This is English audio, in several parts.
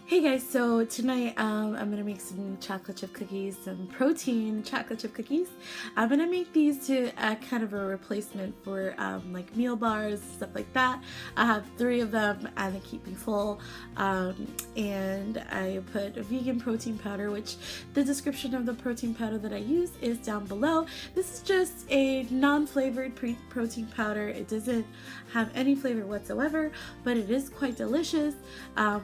Hey guys, so tonight I'm gonna make some chocolate chip cookies, some protein chocolate chip cookies. I'm gonna make these to kind of a replacement for like meal bars, stuff like that. I have 3 of them and they keep me full. And I put a vegan protein powder, which the description of the protein powder that I use is down below. This is just a non-flavored protein powder. It doesn't have any flavor whatsoever, but it is quite delicious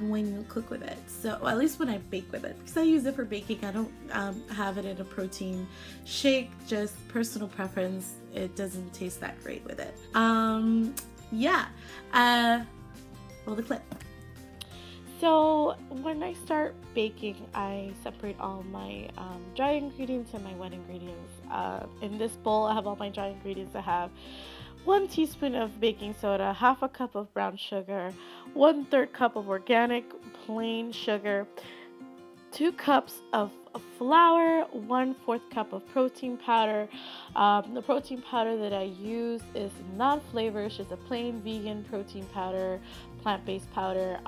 when you cook with it. So, well, at least when I bake with it, because I use it for baking. I don't have it in a protein shake, just personal preference. It doesn't taste that great with it. Yeah. Roll the clip. So when I start baking, I separate all my dry ingredients and my wet ingredients. In this bowl, I have all my dry ingredients. I have 1 teaspoon of baking soda, half a cup of brown sugar, 1/3 cup of organic plain sugar, 2 cups of flour, 1/4 cup of protein powder. The protein powder that I use is non-flavored, it's just a plain vegan protein powder, plant-based powder.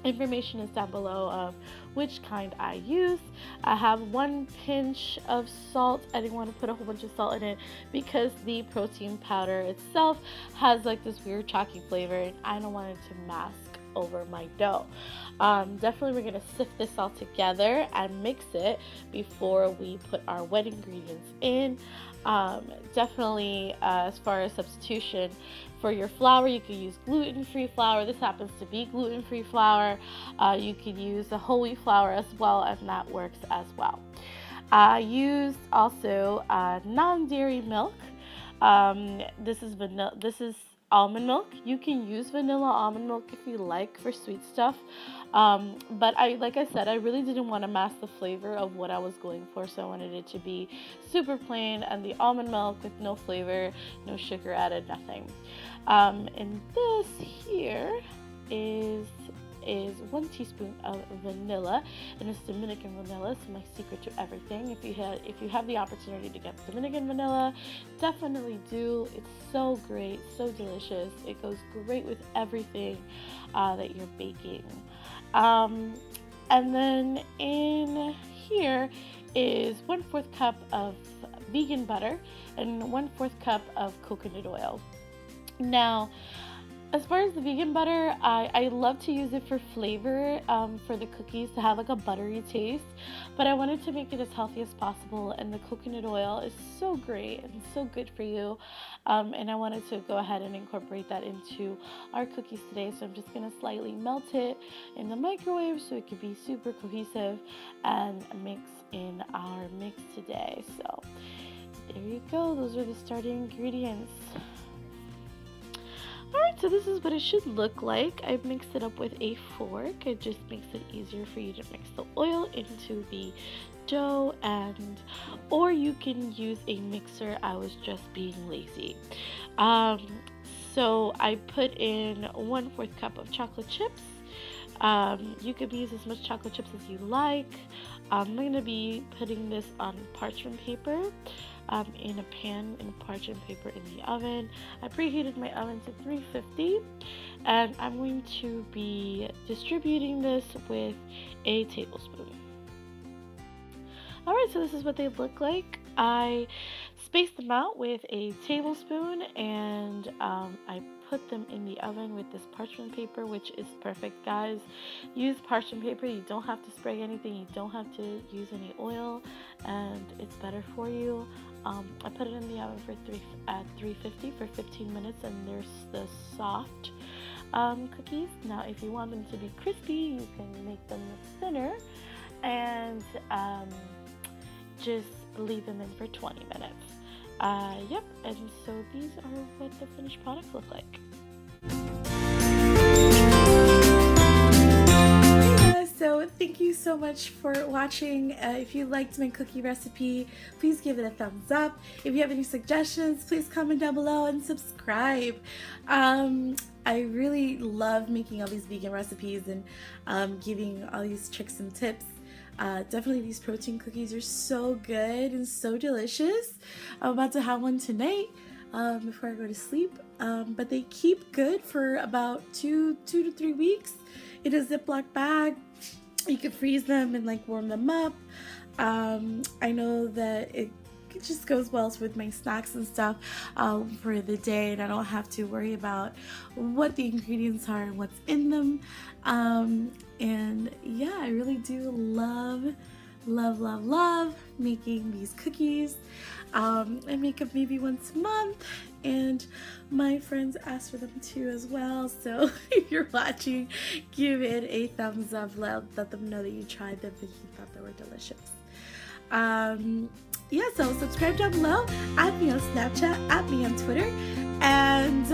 Information is down below of which kind I use. I have 1 pinch of salt. I didn't want to put a whole bunch of salt in it because the protein powder itself has like this weird chalky flavor and I don't want it to mask over my dough. Definitely we're going to sift this all together and mix it before we put our wet ingredients in. Definitely as far as substitution for your flour, you could use gluten-free flour. This happens to be gluten-free flour. You could use a whole wheat flour as well, and that works as well. I used also non-dairy milk. This is almond milk. You can use vanilla almond milk if you like for sweet stuff, but like I said, I really didn't want to mask the flavor of what I was going for, so I wanted it to be super plain and the almond milk with no flavor, no sugar added, nothing. And this here is 1 teaspoon of vanilla, and it's Dominican vanilla. It's my secret to everything. If you have the opportunity to get Dominican vanilla, definitely do. It's so great, so delicious. It goes great with everything that you're baking. And then in here is 1/4 cup of vegan butter and 1/4 cup of coconut oil. Now, as far as the vegan butter, I love to use it for flavor, for the cookies to have like a buttery taste, but I wanted to make it as healthy as possible, and the coconut oil is so great and so good for you, and I wanted to go ahead and incorporate that into our cookies today. So I'm just going to slightly melt it in the microwave so it could be super cohesive and mix in our mix today. So there you go, those are the starting ingredients. Alright, so this is what it should look like. I've mixed it up with a fork. It just makes it easier for you to mix the oil into the dough, or you can use a mixer. I was just being lazy. So I put in 1/4 cup of chocolate chips. You could use as much chocolate chips as you like. I'm going to be putting this on parchment paper. In a pan in parchment paper in the oven. I preheated my oven to 350, and I'm going to be distributing this with a tablespoon. Alright, so this is what they look like. I spaced them out with a tablespoon, and I put them in the oven with this parchment paper, which is perfect, guys. Use parchment paper. You don't have to spray anything. You don't have to use any oil, and it's better for you. I put it in the oven at 350 for 15 minutes, and there's the soft cookies. Now, if you want them to be crispy, you can make them thinner and just leave them in for 20 minutes. Yep, and so these are what the finished products look like. So thank you so much for watching. If you liked my cookie recipe, please give it a thumbs up. If you have any suggestions, please comment down below and subscribe. I really love making all these vegan recipes and giving all these tricks and tips. Definitely these protein cookies are so good and so delicious. I'm about to have one tonight. before I go to sleep. But they keep good for about 2 to 3 weeks in a Ziploc bag. You can freeze them and like warm them up. I know that it just goes well with my snacks and stuff for the day, and I don't have to worry about what the ingredients are and what's in them. And yeah, I really do love making these cookies. I make them maybe once a month, and my friends ask for them too as well. So if you're watching, give it a thumbs up. Let them know that you tried them and you thought they were delicious. Yeah, so subscribe down below, add me on Snapchat, add me on Twitter, and